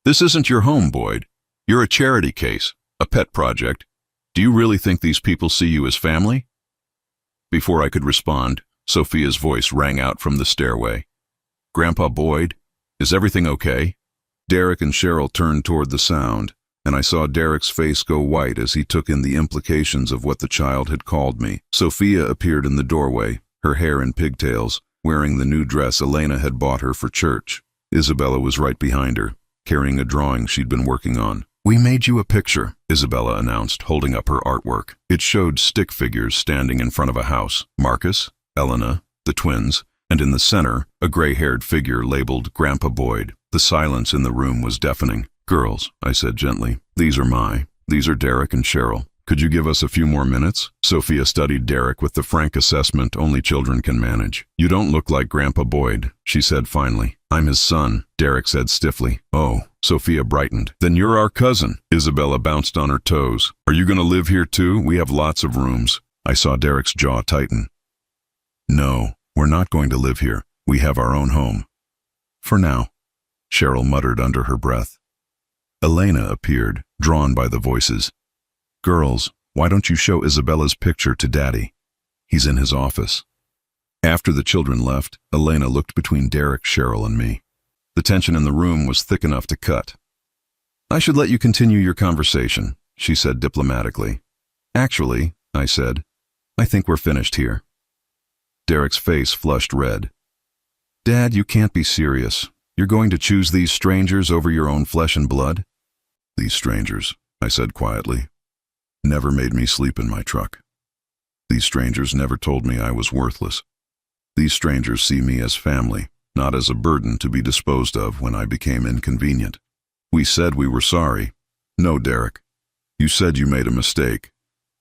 "This isn't your home, Boyd. You're a charity case, a pet project. Do you really think these people see you as family?" Before I could respond, Sophia's voice rang out from the stairway. "Grandpa Boyd, is everything okay?" Derek and Cheryl turned toward the sound, and I saw Derek's face go white as he took in the implications of what the child had called me. Sophia appeared in the doorway, her hair in pigtails, wearing the new dress Elena had bought her for church. Isabella was right behind her, carrying a drawing she'd been working on. "We made you a picture," Isabella announced, holding up her artwork. It showed stick figures standing in front of a house. Marcus, Elena, the twins, and in the center, a gray-haired figure labeled Grandpa Boyd. The silence in the room was deafening. "Girls," I said gently, these are Derek and Cheryl. Could you give us a few more minutes?" Sophia studied Derek with the frank assessment only children can manage. "You don't look like Grandpa Boyd," she said finally. "I'm his son," Derek said stiffly. "Oh." Sophia brightened. "Then you're our cousin." Isabella bounced on her toes. "Are you going to live here too? We have lots of rooms." I saw Derek's jaw tighten. No, we're not going to live here. We have our own home. For now, Cheryl muttered under her breath. Elena appeared, drawn by the voices. Girls, why don't you show Isabella's picture to Daddy? He's in his office. After the children left, Elena looked between Derek, Cheryl, and me. The tension in the room was thick enough to cut. I should let you continue your conversation, she said diplomatically. Actually, I said, I think we're finished here. Derek's face flushed red. Dad, you can't be serious. You're going to choose these strangers over your own flesh and blood? These strangers, I said quietly, never made me sleep in my truck. These strangers never told me I was worthless. These strangers see me as family, not as a burden to be disposed of when I became inconvenient. We said we were sorry. No, Derek. You said you made a mistake.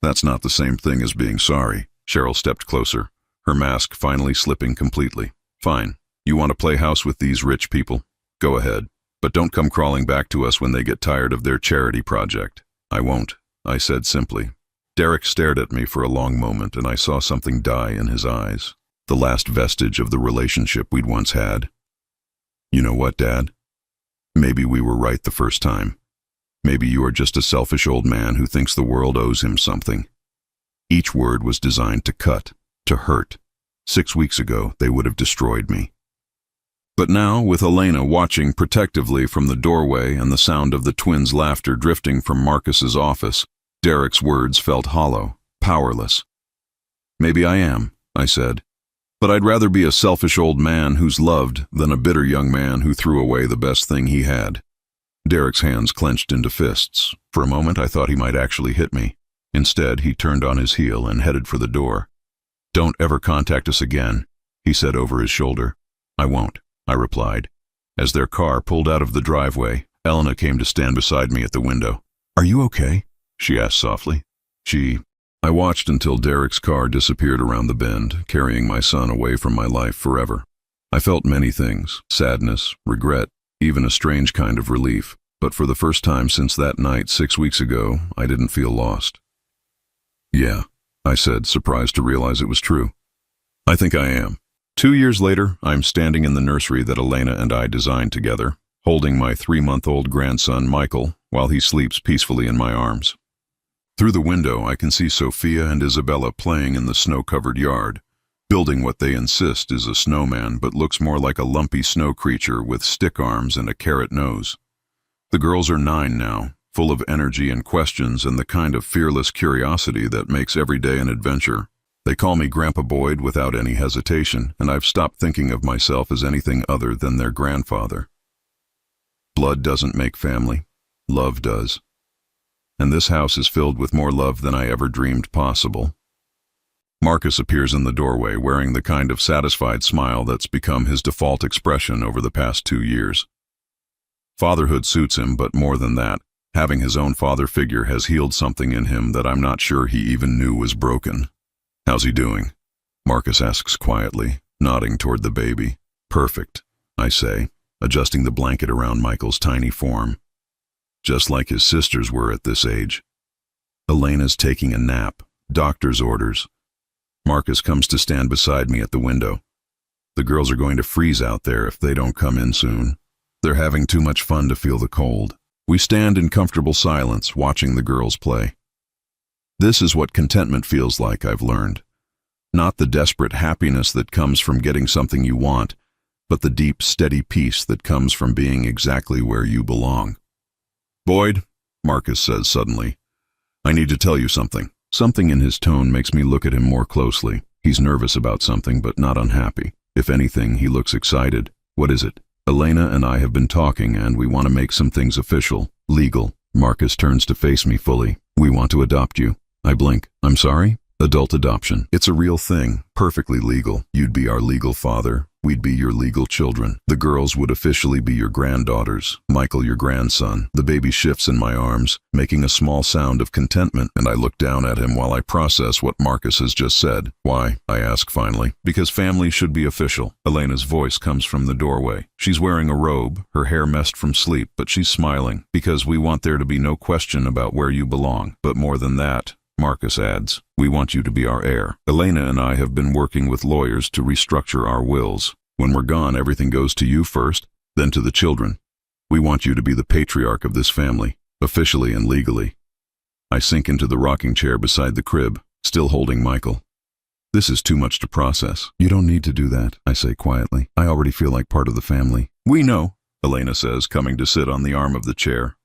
That's not the same thing as being sorry. Cheryl stepped closer, her mask finally slipping completely. Fine. You want to play house with these rich people? Go ahead. But don't come crawling back to us when they get tired of their charity project. I won't, I said simply. Derek stared at me for a long moment, and I saw something die in his eyes. The last vestige of the relationship we'd once had. You know what, Dad? Maybe we were right the first time. Maybe you are just a selfish old man who thinks the world owes him something. Each word was designed to cut, to hurt. 6 weeks ago, they would have destroyed me. But now, with Elena watching protectively from the doorway and the sound of the twins' laughter drifting from Marcus's office, Derek's words felt hollow, powerless. Maybe I am, I said, but I'd rather be a selfish old man who's loved than a bitter young man who threw away the best thing he had. Derek's hands clenched into fists. For a moment, I thought he might actually hit me. Instead, he turned on his heel and headed for the door. Don't ever contact us again, he said over his shoulder. I won't, I replied. As their car pulled out of the driveway, Elena came to stand beside me at the window. Are you okay? She asked softly. I watched until Derek's car disappeared around the bend, carrying my son away from my life forever. I felt many things, sadness, regret, even a strange kind of relief, but for the first time since that night 6 weeks ago, I didn't feel lost. Yeah, I said, surprised to realize it was true. I think I am. 2 years later, I'm standing in the nursery that Elena and I designed together, holding my 3-month-old grandson, Michael, while he sleeps peacefully in my arms. Through the window, I can see Sophia and Isabella playing in the snow-covered yard, building what they insist is a snowman but looks more like a lumpy snow creature with stick arms and a carrot nose. The girls are 9 now, full of energy and questions and the kind of fearless curiosity that makes every day an adventure. They call me Grandpa Boyd without any hesitation, and I've stopped thinking of myself as anything other than their grandfather. Blood doesn't make family. Love does. And this house is filled with more love than I ever dreamed possible. Marcus appears in the doorway wearing the kind of satisfied smile that's become his default expression over the past 2 years. Fatherhood suits him, but more than that, having his own father figure has healed something in him that I'm not sure he even knew was broken. How's he doing? Marcus asks quietly, nodding toward the baby. Perfect, I say, adjusting the blanket around Michael's tiny form. Just like his sisters were at this age. Elena's taking a nap, doctor's orders. Marcus comes to stand beside me at the window. The girls are going to freeze out there if they don't come in soon. They're having too much fun to feel the cold. We stand in comfortable silence, watching the girls play. This is what contentment feels like, I've learned. Not the desperate happiness that comes from getting something you want, but the deep, steady peace that comes from being exactly where you belong. Boyd, Marcus says suddenly, I need to tell you something. Something in his tone makes me look at him more closely. He's nervous about something, but not unhappy. If anything, he looks excited. What is it? Elena and I have been talking, and we want to make some things official, legal. Marcus turns to face me fully. We want to adopt you. I blink. I'm sorry? Adult adoption. It's a real thing, perfectly legal. You'd be our legal father. We'd be your legal children. The girls would officially be your granddaughters. Michael, your grandson. The baby shifts in my arms, making a small sound of contentment, and I look down at him while I process what Marcus has just said. Why? I ask finally. Because family should be official. Elena's voice comes from the doorway. She's wearing a robe, her hair messed from sleep, but she's smiling. Because we want there to be no question about where you belong. But more than that, Marcus adds. We want you to be our heir. Elena and I have been working with lawyers to restructure our wills. When we're gone, everything goes to you first, then to the children. We want you to be the patriarch of this family, officially and legally. I sink into the rocking chair beside the crib, still holding Michael. This is too much to process. You don't need to do that, I say quietly. I already feel like part of the family. We know, Elena says, coming to sit on the arm of the chair.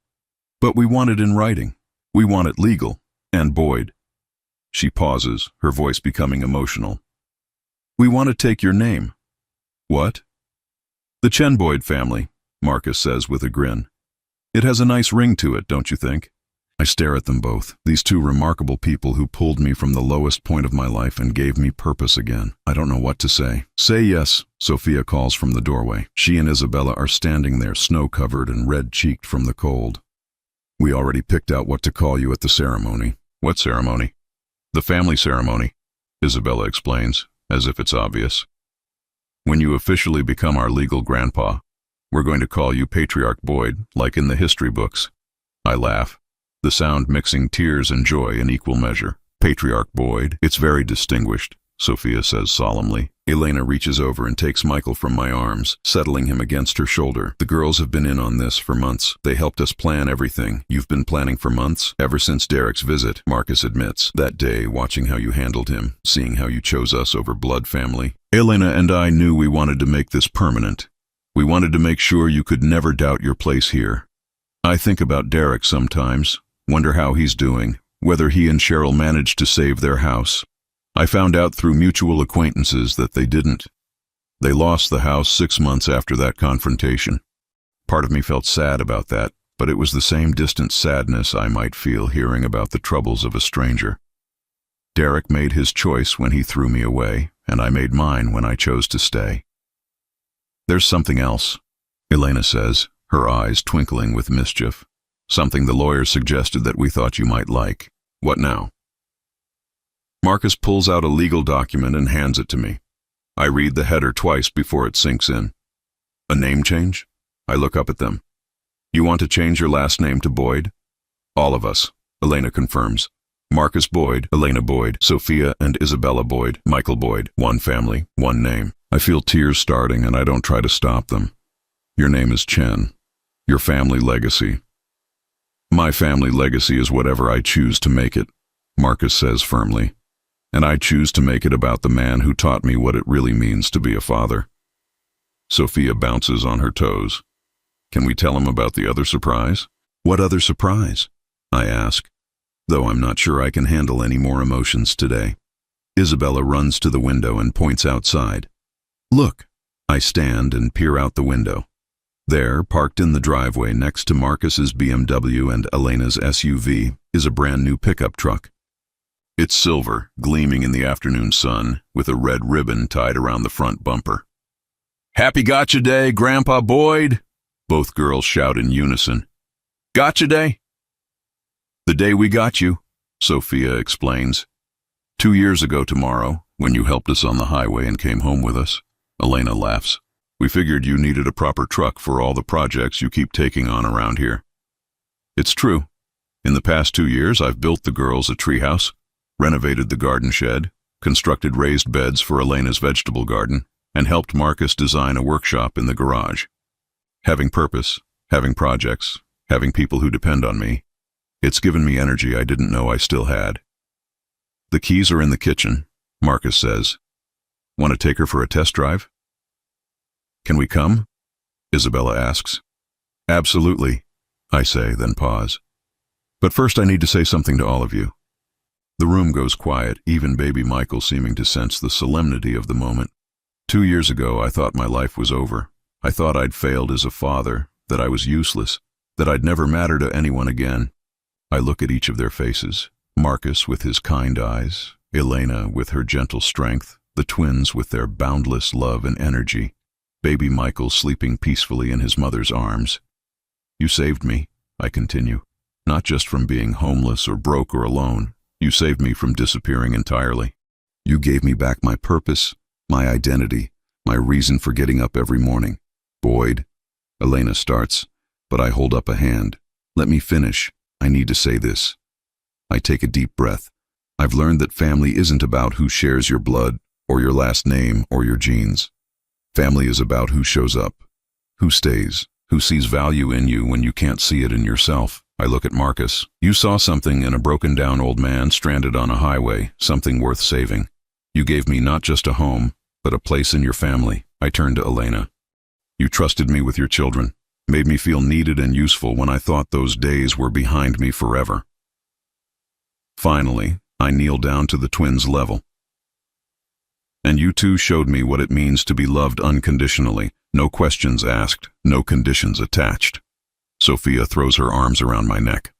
But we want it in writing. We want it legal. And Boyd. She pauses, her voice becoming emotional. We want to take your name. What? The Chen Boyd family, Marcus says with a grin. It has a nice ring to it, don't you think? I stare at them both, these two remarkable people who pulled me from the lowest point of my life and gave me purpose again. I don't know what to say. Say yes, Sophia calls from the doorway. She and Isabella are standing there, snow-covered and red-cheeked from the cold. We already picked out what to call you at the ceremony. What ceremony? The family ceremony, Isabella explains, as if it's obvious. When you officially become our legal grandpa, we're going to call you Patriarch Boyd, like in the history books. I laugh, the sound mixing tears and joy in equal measure. Patriarch Boyd, it's very distinguished, Sophia says solemnly. Elena reaches over and takes Michael from my arms, settling him against her shoulder. The girls have been in on this for months. They helped us plan everything. You've been planning for months? Ever since Derek's visit, Marcus admits. That day, watching how you handled him, seeing how you chose us over blood family. Elena and I knew we wanted to make this permanent. We wanted to make sure you could never doubt your place here. I think about Derek sometimes, wonder how he's doing, whether he and Cheryl managed to save their house. I found out through mutual acquaintances that they didn't. They lost the house 6 months after that confrontation. Part of me felt sad about that, but it was the same distant sadness I might feel hearing about the troubles of a stranger. Derek made his choice when he threw me away, and I made mine when I chose to stay. There's something else, Elena says, her eyes twinkling with mischief. Something the lawyer suggested that we thought you might like. What now? Marcus pulls out a legal document and hands it to me. I read the header twice before it sinks in. A name change? I look up at them. You want to change your last name to Boyd? All of us, Elena confirms. Marcus Boyd, Elena Boyd, Sophia and Isabella Boyd, Michael Boyd. One family, one name. I feel tears starting and I don't try to stop them. Your name is Chen. Your family legacy. My family legacy is whatever I choose to make it, Marcus says firmly. And I choose to make it about the man who taught me what it really means to be a father. Sophia bounces on her toes. Can we tell him about the other surprise? What other surprise? I ask, though I'm not sure I can handle any more emotions today. Isabella runs to the window and points outside. Look, I stand and peer out the window. There, parked in the driveway next to Marcus's BMW and Elena's SUV, is a brand new pickup truck. It's silver, gleaming in the afternoon sun, with a red ribbon tied around the front bumper. Happy Gotcha Day, Grandpa Boyd! Both girls shout in unison. Gotcha Day? The day we got you, Sophia explains. 2 years ago tomorrow, when you helped us on the highway and came home with us. Elena laughs. We figured you needed a proper truck for all the projects you keep taking on around here. It's true. In the past 2 years, I've built the girls a treehouse, renovated the garden shed, constructed raised beds for Elena's vegetable garden, and helped Marcus design a workshop in the garage. Having purpose, having projects, having people who depend on me, it's given me energy I didn't know I still had. The keys are in the kitchen, Marcus says. Want to take her for a test drive? Can we come? Isabella asks. Absolutely, I say, then pause. But first I need to say something to all of you. The room goes quiet, even baby Michael seeming to sense the solemnity of the moment. 2 years ago, I thought my life was over. I thought I'd failed as a father, that I was useless, that I'd never matter to anyone again. I look at each of their faces, Marcus with his kind eyes, Elena with her gentle strength, the twins with their boundless love and energy, baby Michael sleeping peacefully in his mother's arms. You saved me, I continue, not just from being homeless or broke or alone. You saved me from disappearing entirely. You gave me back my purpose, my identity, my reason for getting up every morning. Boyd, Elena starts, but I hold up a hand. Let me finish. I need to say this. I take a deep breath, I've learned that family isn't about who shares your blood, or your last name, or your genes. Family is about who shows up, who stays, who sees value in you when you can't see it in yourself. I look at Marcus. You saw something in a broken-down old man stranded on a highway, something worth saving. You gave me not just a home, but a place in your family. I turned to Elena. You trusted me with your children, made me feel needed and useful when I thought those days were behind me forever. Finally, I kneeled down to the twins' level. And you too showed me what it means to be loved unconditionally, no questions asked, no conditions attached. Sophia throws her arms around my neck.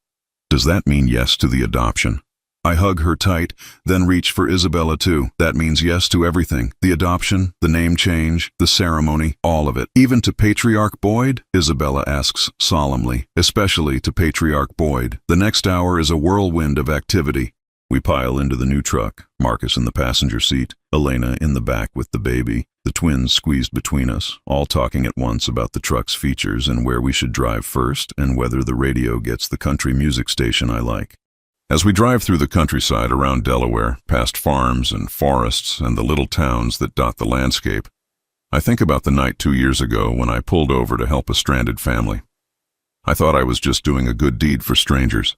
Does that mean yes to the adoption? I hug her tight, then reach for Isabella too. That means yes to everything. The adoption, the name change, the ceremony, all of it. Even to Patriarch Boyd? Isabella asks solemnly, especially to Patriarch Boyd. The next hour is a whirlwind of activity. We pile into the new truck, Marcus in the passenger seat, Elena in the back with the baby, the twins squeezed between us, all talking at once about the truck's features and where we should drive first and whether the radio gets the country music station I like. As we drive through the countryside around Delaware, past farms and forests and the little towns that dot the landscape, I think about the night 2 years ago when I pulled over to help a stranded family. I thought I was just doing a good deed for strangers.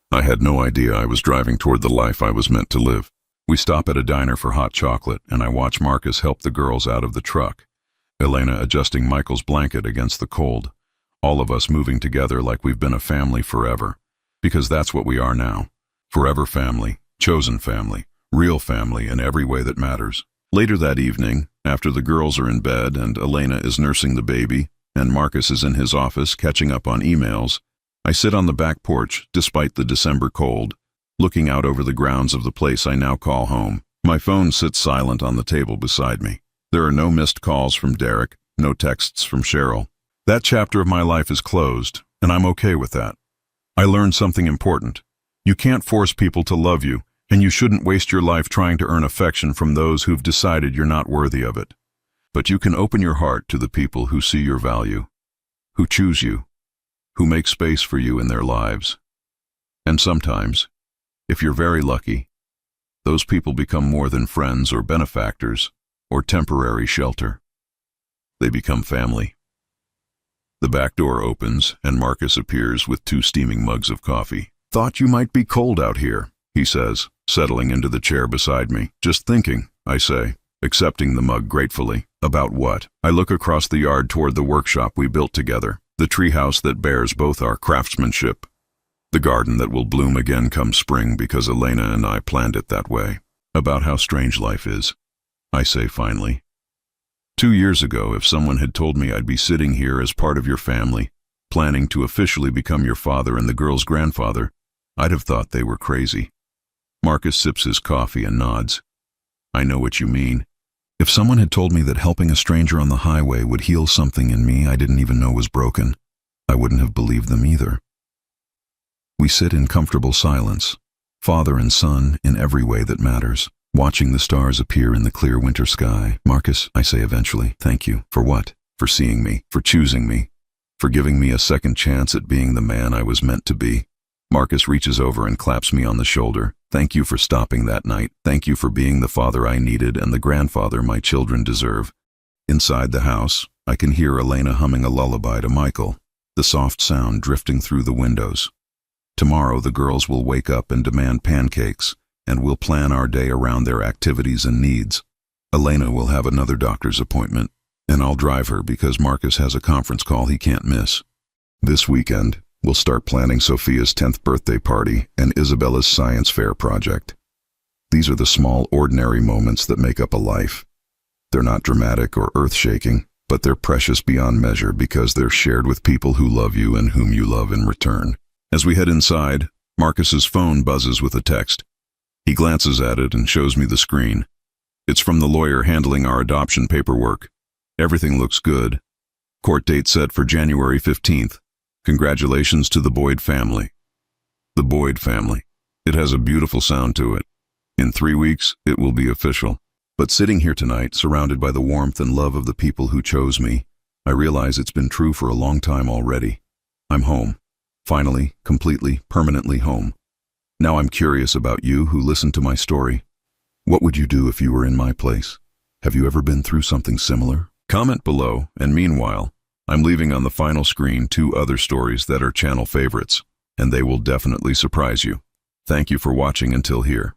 I had no idea I was driving toward the life I was meant to live. We stop at a diner for hot chocolate, and I watch Marcus help the girls out of the truck, Elena adjusting Michael's blanket against the cold, all of us moving together like we've been a family forever, because that's what we are now. Forever family, chosen family, real family in every way that matters. Later that evening, after the girls are in bed and Elena is nursing the baby, and Marcus is in his office catching up on emails, I sit on the back porch, despite the December cold, looking out over the grounds of the place I now call home. My phone sits silent on the table beside me. There are no missed calls from Derek, no texts from Cheryl. That chapter of my life is closed, and I'm okay with that. I learned something important. You can't force people to love you, and you shouldn't waste your life trying to earn affection from those who've decided you're not worthy of it. But you can open your heart to the people who see your value, who choose you, who make space for you in their lives. And sometimes, if you're very lucky, those people become more than friends or benefactors or temporary shelter. They become family. The back door opens and Marcus appears with 2 steaming mugs of coffee. Thought you might be cold out here, he says, settling into the chair beside me. Just thinking, I say, accepting the mug gratefully. About what? I look across the yard toward the workshop we built together. The treehouse that bears both our craftsmanship, the garden that will bloom again come spring because Elena and I planned it that way. About how strange life is, I say finally. 2 years ago, if someone had told me I'd be sitting here as part of your family, planning to officially become your father and the girl's grandfather, I'd have thought they were crazy. Marcus sips his coffee and nods. I know what you mean. If someone had told me that helping a stranger on the highway would heal something in me I didn't even know was broken, I wouldn't have believed them either. We sit in comfortable silence, father and son in every way that matters, watching the stars appear in the clear winter sky. Marcus, I say eventually, thank you. For what? For seeing me, for choosing me, for giving me a second chance at being the man I was meant to be. Marcus reaches over and claps me on the shoulder. Thank you for stopping that night. Thank you for being the father I needed and the grandfather my children deserve. Inside the house, I can hear Elena humming a lullaby to Michael, the soft sound drifting through the windows. Tomorrow the girls will wake up and demand pancakes, and we'll plan our day around their activities and needs. Elena will have another doctor's appointment, and I'll drive her because Marcus has a conference call he can't miss. This weekend, we'll start planning Sophia's 10th birthday party and Isabella's science fair project. These are the small, ordinary moments that make up a life. They're not dramatic or earth-shaking, but they're precious beyond measure because they're shared with people who love you and whom you love in return. As we head inside, Marcus's phone buzzes with a text. He glances at it and shows me the screen. It's from the lawyer handling our adoption paperwork. Everything looks good. Court date set for January 15th. Congratulations to the Boyd family. The Boyd family. It has a beautiful sound to it. In 3 weeks, it will be official. But sitting here tonight, surrounded by the warmth and love of the people who chose me, I realize it's been true for a long time already. I'm home. Finally, completely, permanently home. Now I'm curious about you who listened to my story. What would you do if you were in my place? Have you ever been through something similar? Comment below, and meanwhile, I'm leaving on the final screen 2 other stories that are channel favorites, and they will definitely surprise you. Thank you for watching until here.